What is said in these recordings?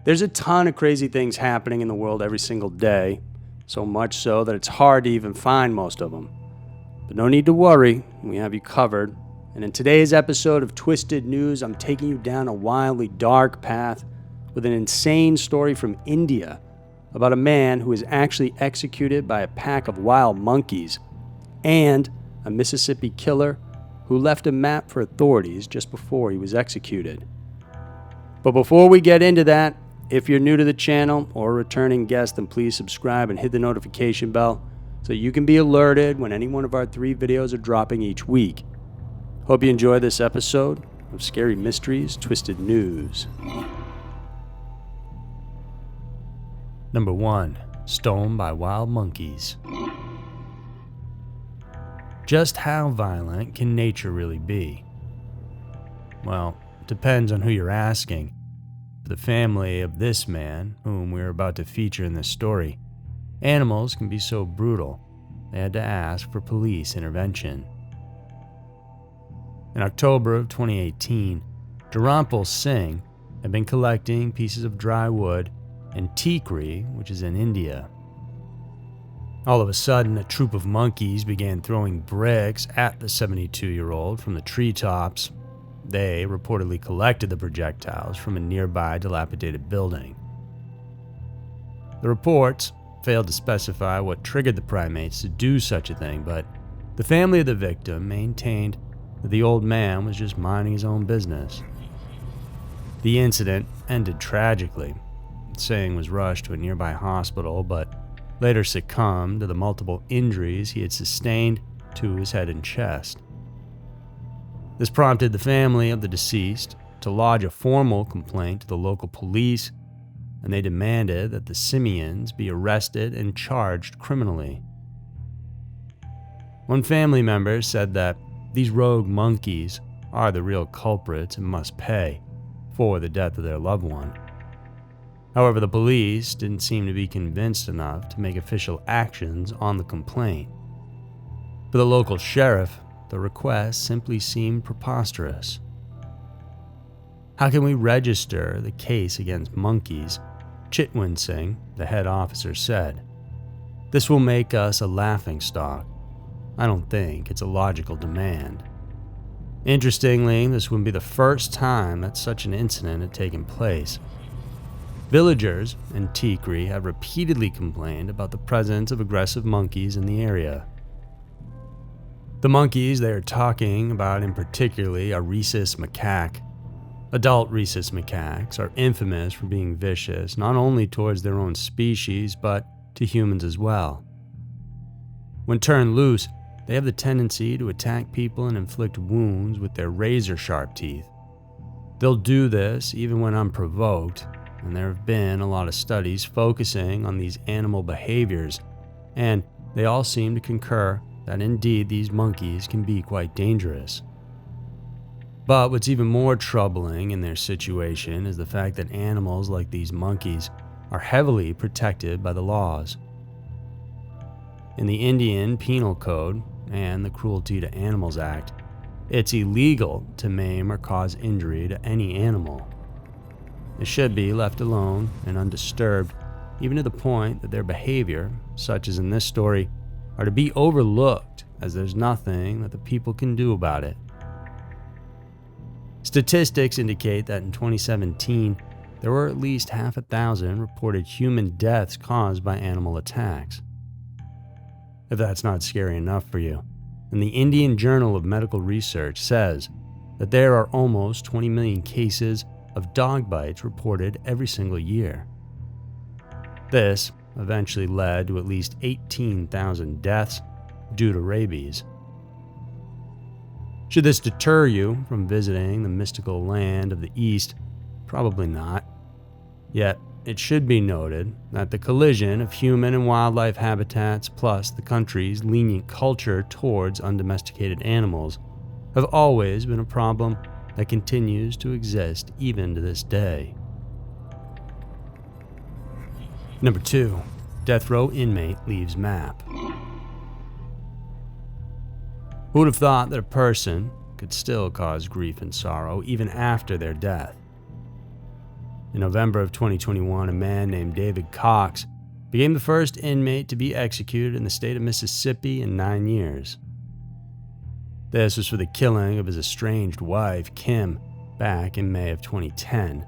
There's a ton of crazy things happening in the world every single day, so much so that it's hard to even find most of them. But no need to worry, we have you covered. And in today's episode of Twisted News, I'm taking you down a wildly dark path with an insane story from India about a man who was actually executed by a pack of wild monkeys, and a Mississippi killer who left a map for authorities just before he was executed. But before we get into that, if you're new to the channel or a returning guest, then please subscribe and hit the notification bell so you can be alerted when any one of our 3 videos are dropping each week. Hope you enjoy this episode of Scary Mysteries Twisted News. Number 1. Stolen by wild monkeys. Just how violent can nature really be? Well, it depends on who you're asking. For the family of this man, whom we're about to feature in this story, animals can be so brutal, they had to ask for police intervention. In October of 2018, Dharampal Singh had been collecting pieces of dry wood in Tikri, which is in India. All of a sudden, a troop of monkeys began throwing bricks at the 72-year-old from the treetops. They reportedly collected the projectiles from a nearby dilapidated building. The reports failed to specify what triggered the primates to do such a thing, but the family of the victim maintained that the old man was just minding his own business. The incident ended tragically. Singh was rushed to a nearby hospital, but later succumbed to the multiple injuries he had sustained to his head and chest. This prompted the family of the deceased to lodge a formal complaint to the local police, and they demanded that the simians be arrested and charged criminally. One family member said that these rogue monkeys are the real culprits and must pay for the death of their loved one. However, the police didn't seem to be convinced enough to make official actions on the complaint. For the local sheriff, the request simply seemed preposterous. How can we register the case against monkeys? Chitwan Singh, the head officer, said. This will make us a laughingstock. I don't think it's a logical demand. Interestingly, this wouldn't be the first time that such an incident had taken place. Villagers in Tikri have repeatedly complained about the presence of aggressive monkeys in the area. The monkeys they are talking about in particular are rhesus macaque. Adult rhesus macaques are infamous for being vicious not only towards their own species but to humans as well. When turned loose, they have the tendency to attack people and inflict wounds with their razor-sharp teeth. They'll do this even when unprovoked, and there have been a lot of studies focusing on these animal behaviors, and they all seem to concur that indeed these monkeys can be quite dangerous. But what's even more troubling in their situation is the fact that animals like these monkeys are heavily protected by the laws. In the Indian Penal Code and the Cruelty to Animals Act, it's illegal to maim or cause injury to any animal. They should be left alone and undisturbed, even to the point that their behavior, such as in this story, are to be overlooked as there's nothing that the people can do about it. Statistics indicate that in 2017, there were at least 600,000 reported human deaths caused by animal attacks. If that's not scary enough for you, then the Indian Journal of Medical Research says that there are almost 20 million cases of dog bites reported every single year. This eventually led to at least 18,000 deaths due to rabies. Should this deter you from visiting the mystical land of the East? Probably not. Yet, it should be noted that the collision of human and wildlife habitats plus the country's lenient culture towards undomesticated animals have always been a problem that continues to exist even to this day. Number 2. Death row inmate leaves map. Who would have thought that a person could still cause grief and sorrow even after their death? In November of 2021, a man named David Cox became the first inmate to be executed in the state of Mississippi in 9 years. This was for the killing of his estranged wife, Kim, back in May of 2010.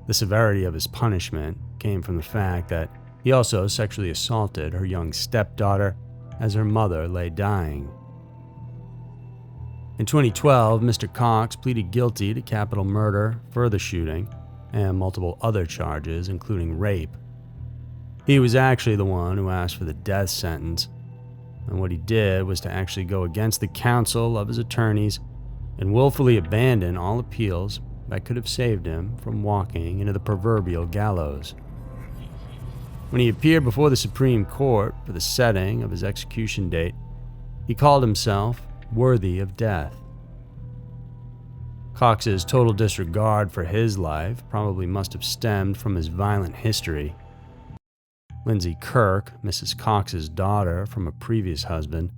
The severity of his punishment came from the fact that he also sexually assaulted her young stepdaughter as her mother lay dying. In 2012, Mr. Cox pleaded guilty to capital murder, further shooting, and multiple other charges, including rape. He was actually the one who asked for the death sentence, and what he did was to actually go against the counsel of his attorneys and willfully abandon all appeals that could have saved him from walking into the proverbial gallows. When he appeared before the Supreme Court for the setting of his execution date, he called himself worthy of death. Cox's total disregard for his life probably must have stemmed from his violent history. Lindsay Kirk, Mrs. Cox's daughter from a previous husband,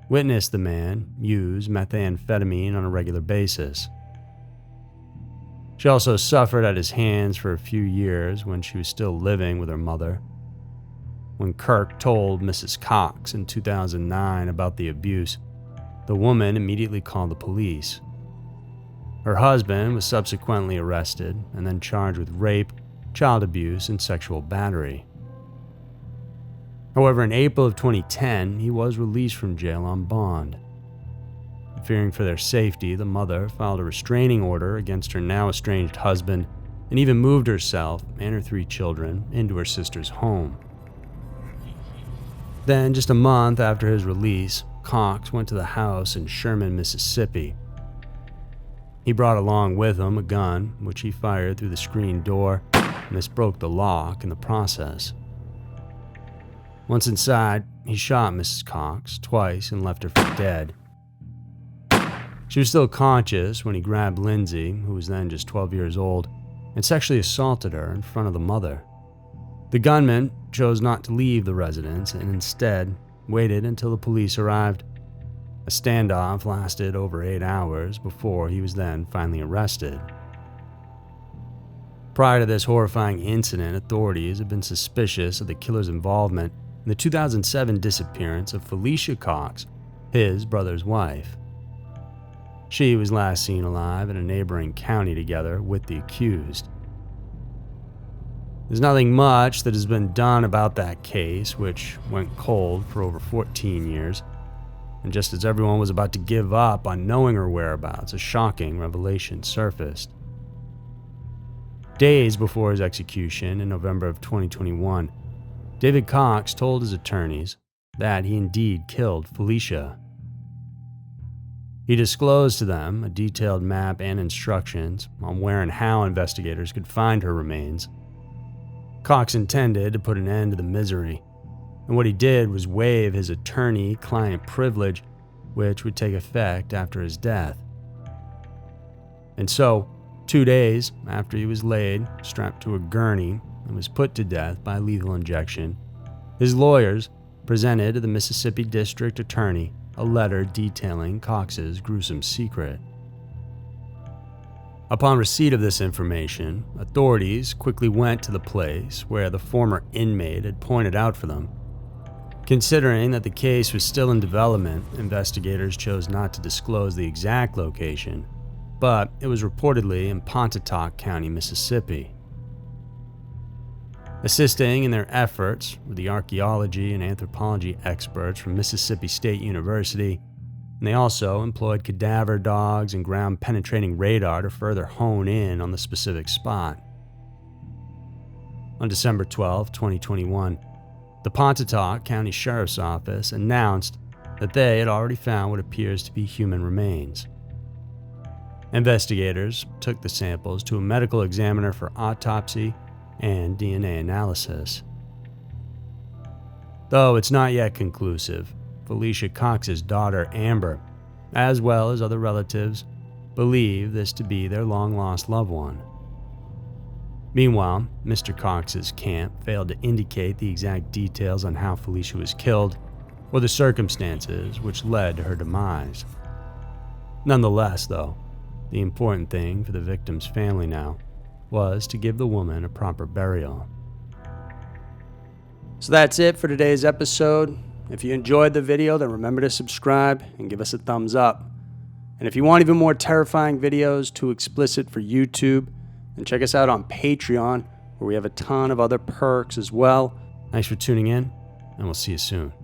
witnessed the man use methamphetamine on a regular basis. She also suffered at his hands for a few years when she was still living with her mother. When Kirk told Mrs. Cox in 2009 about the abuse, the woman immediately called the police. Her husband was subsequently arrested and then charged with rape, child abuse, and sexual battery. However, in April of 2010, he was released from jail on bond. Fearing for their safety, the mother filed a restraining order against her now estranged husband and even moved herself and her 3 children into her sister's home. Then, just a month after his release, Cox went to the house in Sherman, Mississippi. He brought along with him a gun, which he fired through the screen door, and this broke the lock in the process. Once inside, he shot Mrs. Cox twice and left her for dead. She was still conscious when he grabbed Lindsay, who was then just 12 years old, and sexually assaulted her in front of the mother. The gunman chose not to leave the residence and instead waited until the police arrived. A standoff lasted over 8 hours before he was then finally arrested. Prior to this horrifying incident, authorities had been suspicious of the killer's involvement in the 2007 disappearance of Felicia Cox, his brother's wife. She was last seen alive in a neighboring county together with the accused. There's nothing much that has been done about that case, which went cold for over 14 years. And just as everyone was about to give up on knowing her whereabouts, a shocking revelation surfaced. Days before his execution in November of 2021, David Cox told his attorneys that he indeed killed Felicia. He disclosed to them a detailed map and instructions on where and how investigators could find her remains. Cox intended to put an end to the misery, and what he did was waive his attorney-client privilege, which would take effect after his death. And so, 2 days after he was laid, strapped to a gurney, and was put to death by lethal injection, his lawyers presented to the Mississippi District Attorney a letter detailing Cox's gruesome secret. Upon receipt of this information, authorities quickly went to the place where the former inmate had pointed out for them. Considering that the case was still in development, investigators chose not to disclose the exact location, but it was reportedly in Pontotoc County, Mississippi. Assisting in their efforts were the archaeology and anthropology experts from Mississippi State University, and they also employed cadaver dogs and ground-penetrating radar to further hone in on the specific spot. On December 12, 2021, the Pontotoc County Sheriff's Office announced that they had already found what appears to be human remains. Investigators took the samples to a medical examiner for autopsy and DNA analysis. Though it's not yet conclusive, Felicia Cox's daughter, Amber, as well as other relatives, believe this to be their long-lost loved one. Meanwhile, Mr. Cox's camp failed to indicate the exact details on how Felicia was killed or the circumstances which led to her demise. Nonetheless, though, the important thing for the victim's family now was to give the woman a proper burial. So that's it for today's episode. If you enjoyed the video, then remember to subscribe and give us a thumbs up. And if you want even more terrifying videos, too explicit for YouTube, then check us out on Patreon, where we have a ton of other perks as well. Thanks for tuning in, and we'll see you soon.